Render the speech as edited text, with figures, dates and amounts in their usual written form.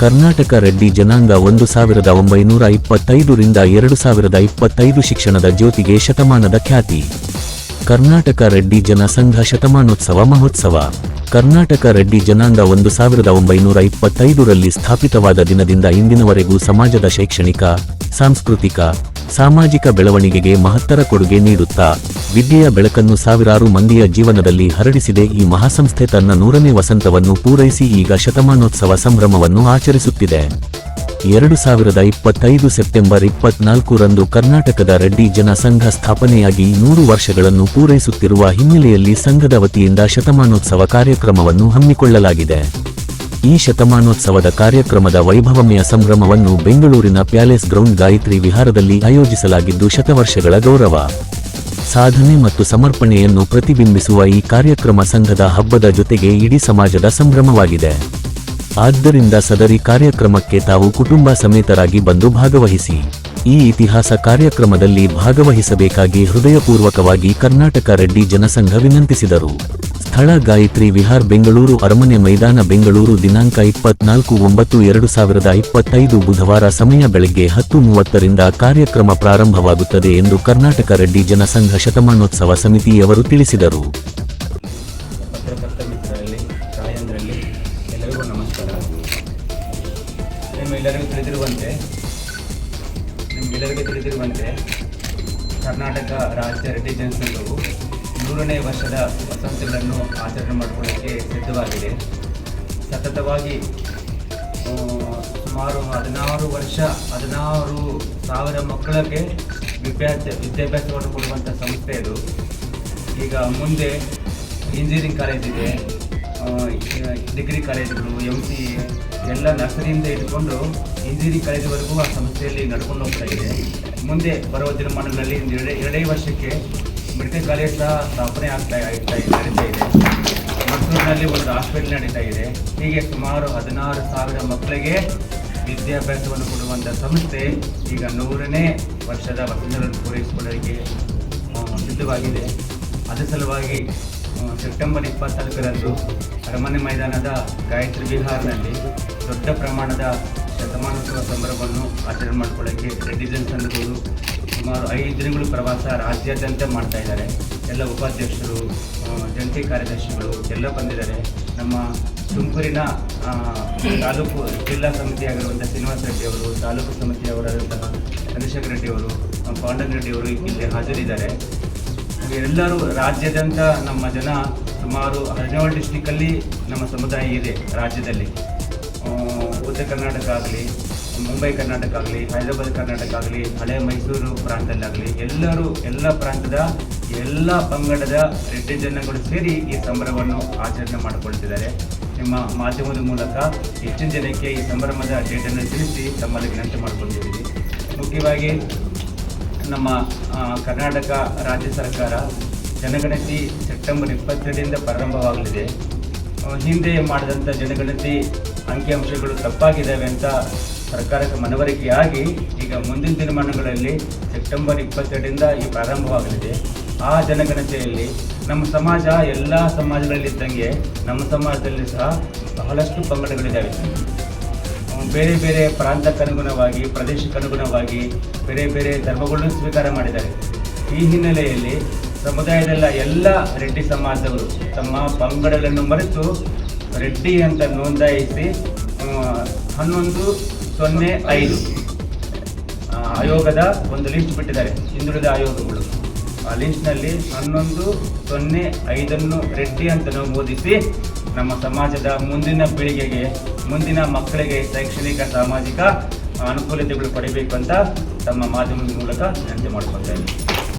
ಕರ್ನಾಟಕ ರೆಡ್ಡಿ ಜನಾಂಗ 1925 ರಿಂದ 2025 ಶಿಕ್ಷಣದ ಜ್ಯೋತಿಗೆ ಶತಮಾನದ ಖ್ಯಾತಿ. ಕರ್ನಾಟಕ ರೆಡ್ಡಿ ಜನ ಸಂಘ ಶತಮಾನೋತ್ಸವ ಮಹೋತ್ಸವ. ಕರ್ನಾಟಕ ರೆಡ್ಡಿ ಜನಾಂಗ 1925 ರಲ್ಲಿ ಸ್ಥಾಪಿತವಾದ ದಿನದಿಂದ ಇಂದಿನವರೆಗೂ ಸಮಾಜದ ಶೈಕ್ಷಣಿಕ, ಸಾಂಸ್ಕೃತಿಕ, ಸಾಮಾಜಿಕ ಬೆಳವಣಿಗೆಗೆ ಮಹತ್ತರ ಕೊಡುಗೆ ನೀಡುತ್ತಾ ವಿದ್ಯೆಯ ಬೆಳಕನ್ನು ಸಾವಿರಾರು ಮಂದಿಯ ಜೀವನದಲ್ಲಿ ಹರಡಿಸಿದೆ. ಈ ಮಹಾಸಂಸ್ಥೆ ತನ್ನ 100ನೇ ವಸಂತವನ್ನು ಪೂರೈಸಿ ಈಗ ಶತಮಾನೋತ್ಸವ ಸಂಭ್ರಮವನ್ನು ಆಚರಿಸುತ್ತಿದೆ. 2025 ಸೆಪ್ಟೆಂಬರ್ 24 ರಂದು ಕರ್ನಾಟಕದ ರೆಡ್ಡಿ ಜನ ಸಂಘ ಸ್ಥಾಪನೆಯಾಗಿ 100 ವರ್ಷಗಳನ್ನು ಪೂರೈಸುತ್ತಿರುವ ಹಿನ್ನೆಲೆಯಲ್ಲಿ ಸಂಘದ ವತಿಯಿಂದ ಶತಮಾನೋತ್ಸವ ಕಾರ್ಯಕ್ರಮವನ್ನು ಹಮ್ಮಿಕೊಳ್ಳಲಾಗಿದೆ. ಈ ಶತಮಾನೋತ್ಸವದ ಕಾರ್ಯಕ್ರಮದ ವೈಭವಮಯ ಸಂಭ್ರಮವನ್ನು ಬೆಂಗಳೂರಿನ ಪ್ಯಾಲೇಸ್ ಗ್ರೌಂಡ್ ಗಾಯತ್ರಿ ವಿಹಾರದಲ್ಲಿ ಆಯೋಜಿಸಲಾಗಿದ್ದು, ಶತವರ್ಷಗಳ ಗೌರವ, ಸಾಧನೆ ಮತ್ತು ಸಮರ್ಪಣೆಯನ್ನು ಪ್ರತಿಬಿಂಬಿಸುವ ಈ ಕಾರ್ಯಕ್ರಮ ಸಂಘದ ಹಬ್ಬದ ಜೊತೆಗೆ ಇಡೀ ಸಮಾಜದ ಸಂಭ್ರಮವಾಗಿದೆ. ಆದ್ದರಿಂದ ಸದರಿ ಕಾರ್ಯಕ್ರಮಕ್ಕೆ ತಾವು ಕುಟುಂಬ ಸಮೇತರಾಗಿ ಬಂದು ಭಾಗವಹಿಸಿ ಈ ಇತಿಹಾಸ ಕಾರ್ಯಕ್ರಮದಲ್ಲಿ ಭಾಗವಹಿಸಬೇಕಾಗಿ ಹೃದಯಪೂರ್ವಕವಾಗಿ ಕರ್ನಾಟಕ ರೆಡ್ಡಿ ಜನಸಂಘ ವಿನಂತಿಸಿದರು. ಸ್ಥಳ ಗಾಯತ್ರಿ ವಿಹಾರ್, ಬೆಂಗಳೂರು ಅರಮನೆ ಮೈದಾನ, ಬೆಂಗಳೂರು. ದಿನಾಂಕ 24/9/2025 ಬುಧವಾರ. ಸಮಯ ಬೆಳಗ್ಗೆ 10:30 ರಿಂದ ಕಾರ್ಯಕ್ರಮ ಪ್ರಾರಂಭವಾಗುತ್ತದೆ ಎಂದು ಕರ್ನಾಟಕ ರೆಡ್ಡಿ ಜನಸಂಘ ಶತಮಾನೋತ್ಸವ ಸಮಿತಿಯವರು ತಿಳಿಸಿದರು. ಎಲ್ಲರಿಗೂ ನಮಸ್ಕಾರ. ನಿಮ್ಮೆಲ್ಲರಿಗೂ ತಿಳಿದಿರುವಂತೆ ಕರ್ನಾಟಕ ರಾಜ್ಯ ರೆಡ್ಡಿ ಜನಸಂಘವು 100ನೇ ವರ್ಷದ ವಸಂತಗಳನ್ನು ಆಚರಣೆ ಮಾಡಿಕೊಳ್ಳಕ್ಕೆ ಸಿದ್ಧವಾಗಿದೆ. ಸತತವಾಗಿ ಸುಮಾರು 16,000 ಮಕ್ಕಳಿಗೆ ವಿದ್ಯಾಭ್ಯಾಸವನ್ನು ಕೊಡುವಂಥ ಸಂಸ್ಥೆ ಇದು. ಈಗ ಮುಂದೆ ಇಂಜಿನಿಯರಿಂಗ್ ಕಾಲೇಜ್ ಇದೆ, ಡಿಗ್ರಿ ಕಾಲೇಜುಗಳು, MCA ಎಲ್ಲ ನರ್ಸರಿಯಿಂದ ಇಟ್ಕೊಂಡು ಇಂಜಿನಿಯರಿಂಗ್ ಕಾಲೇಜುವರೆಗೂ ಆ ಸಂಸ್ಥೆಯಲ್ಲಿ ನಡ್ಕೊಂಡು ಹೋಗ್ತಾ ಇದೆ. ಮುಂದೆ ಬರುವ ದಿನಮಾನಗಳಲ್ಲಿ 2 ವರ್ಷಕ್ಕೆ ಮೆಡಿಕಲ್ ಕಾಲೇಜ್ ಸಹ ಸ್ಥಾಪನೆ ನಡೀತಾ ಇದೆ. ಮೈಸೂರಿನಲ್ಲಿ ಒಂದು ಹಾಸ್ಪಿಟಲ್ ನಡೀತಾ ಇದೆ. ಹೀಗೆ ಸುಮಾರು 16,000 ಮಕ್ಕಳಿಗೆ ವಿದ್ಯಾಭ್ಯಾಸವನ್ನು ಕೊಡುವಂಥ ಸಂಸ್ಥೆ ಈಗ 100ನೇ ವರ್ಷದ ವಸಂತಗಳನ್ನು ಪೂರೈಸಿಕೊಳ್ಳಲಿಕ್ಕೆ ಸಿದ್ಧವಾಗಿದೆ. ಅದರ ಸಲುವಾಗಿ ಸೆಪ್ಟೆಂಬರ್ 24 ರಂದು ಅರಮನೆ ಮೈದಾನದ ಗಾಯತ್ರಿ ವಿಹಾರ್ನಲ್ಲಿ ದೊಡ್ಡ ಪ್ರಮಾಣದ ಶತಮಾನೋತ್ಸವ ಸಂಭ್ರಮವನ್ನು ಆಚರಣೆ ಮಾಡಿಕೊಳ್ಳೋಕ್ಕೆ ರೆಡ್ಡಿ ಜನಸಂಘದವರು ಸುಮಾರು 5 ದಿನಗಳು ಪ್ರವಾಸ ರಾಜ್ಯಾದ್ಯಂತ ಮಾಡ್ತಾ ಇದ್ದಾರೆ. ಎಲ್ಲ ಉಪಾಧ್ಯಕ್ಷರು, ಜಂಟಿ ಕಾರ್ಯದರ್ಶಿಗಳು ಎಲ್ಲ ಬಂದಿದ್ದಾರೆ. ನಮ್ಮ ತುಮಕೂರಿನ ತಾಲೂಕು ಜಿಲ್ಲಾ ಸಮಿತಿಯಾಗಿರುವಂಥ ಶ್ರೀನಿವಾಸ ರೆಡ್ಡಿ ಅವರು, ತಾಲೂಕು ಸಮಿತಿಯವರಾದಂತಹ ಚಂದ್ರಶೇಖರ್ ರೆಡ್ಡಿ ಅವರು, ಪಾಂಡನ್ ರೆಡ್ಡಿ ಅವರು ಇಲ್ಲಿ ಹಾಜರಿದ್ದಾರೆ. ಎಲ್ಲರೂ ರಾಜ್ಯಾದ್ಯಂತ ನಮ್ಮ ಜನ ಸುಮಾರು 17 ಡಿಸ್ಟಿಕ್ಕಲ್ಲಿ ನಮ್ಮ ಸಮುದಾಯ ಇದೆ ರಾಜ್ಯದಲ್ಲಿ. ಉತ್ತರ ಕರ್ನಾಟಕ ಆಗಲಿ, ಮುಂಬೈ ಕರ್ನಾಟಕ ಆಗಲಿ, ಹೈದರಾಬಾದ್ ಕರ್ನಾಟಕ ಆಗಲಿ, ಹಳೆ ಮೈಸೂರು ಪ್ರಾಂತದಲ್ಲಾಗಲಿ ಎಲ್ಲ ಪ್ರಾಂತದ ಎಲ್ಲ ಪಂಗಡದ ರೆಡ್ಡಿ ಜನಗಳು ಸೇರಿ ಈ ಸಂಭ್ರಮವನ್ನು ಆಚರಣೆ ಮಾಡಿಕೊಳ್ತಿದ್ದಾರೆ. ನಿಮ್ಮ ಮಾಧ್ಯಮದ ಮೂಲಕ ಹೆಚ್ಚಿನ ಜನಕ್ಕೆ ಈ ಸಂಭ್ರಮದ ಡೇಟನ್ನು ತಿಳಿಸಿ ತಮ್ಮಲ್ಲಿ ವಿನಂತಿ ಮಾಡಿಕೊಂಡಿದ್ದೀವಿ. ಮುಖ್ಯವಾಗಿ ನಮ್ಮ ಕರ್ನಾಟಕ ರಾಜ್ಯ ಸರ್ಕಾರ ಜನಗಣತಿ ಸೆಪ್ಟೆಂಬರ್ 22ರಿಂದ ಪ್ರಾರಂಭವಾಗಲಿದೆ. ಹಿಂದೆ ಮಾಡಿದಂಥ ಜನಗಣತಿ ಅಂಕಿಅಂಶಗಳು ತಪ್ಪಾಗಿದ್ದಾವೆ ಅಂತ ಸರ್ಕಾರಕ್ಕೆ ಮನವರಿಕೆಯಾಗಿ ಈಗ ಮುಂದಿನ ದಿನಮಾನಗಳಲ್ಲಿ ಸೆಪ್ಟೆಂಬರ್ 22ರಿಂದ ಈ ಪ್ರಾರಂಭವಾಗಲಿದೆ. ಆ ಜನಗಣತಿಯಲ್ಲಿ ನಮ್ಮ ಸಮಾಜ ಎಲ್ಲ ಸಮಾಜಗಳಲ್ಲಿದ್ದಂಗೆ ನಮ್ಮ ಸಮಾಜದಲ್ಲಿ ಸಹ ಬಹಳಷ್ಟು ಪಂಗಡಗಳಿದ್ದಾವೆ. ಬೇರೆ ಬೇರೆ ಪ್ರಾಂತಕ್ಕನುಗುಣವಾಗಿ, ಪ್ರದೇಶಕ್ಕನುಗುಣವಾಗಿ ಬೇರೆ ಬೇರೆ ಧರ್ಮಗಳನ್ನು ಸ್ವೀಕಾರ ಮಾಡಿದ್ದಾರೆ. ಈ ಹಿನ್ನೆಲೆಯಲ್ಲಿ ಸಮುದಾಯದಲ್ಲ ಎಲ್ಲ ರೆಡ್ಡಿ ಸಮಾಜದವರು ತಮ್ಮ ಪಂಗಡಗಳನ್ನು ಮರೆತು ರೆಡ್ಡಿ ಅಂತ ನೋಂದಾಯಿಸಿ 1105 ಆಯೋಗದ ಒಂದು ಲಿಸ್ಟ್ ಬಿಟ್ಟಿದ್ದಾರೆ, ಹಿಂದುಳಿದ ಆಯೋಗಗಳು. ಆ ಲಿಸ್ಟ್ನಲ್ಲಿ 1105 ರೆಡ್ಡಿ ಅಂತ ನಮೂದಿಸಿ ನಮ್ಮ ಸಮಾಜದ ಮುಂದಿನ ಪೀಳಿಗೆಗೆ, ಮುಂದಿನ ಮಕ್ಕಳಿಗೆ ಶೈಕ್ಷಣಿಕ, ಸಾಮಾಜಿಕ ಅನುಕೂಲತೆಗಳು ಪಡಿಬೇಕು ಅಂತ ತಮ್ಮ ಮಾಧ್ಯಮದ ಮೂಲಕ ವಿನಂತಿ ಮಾಡ್ಕೊಳ್ತಾ ಇದ್ದೀನಿ.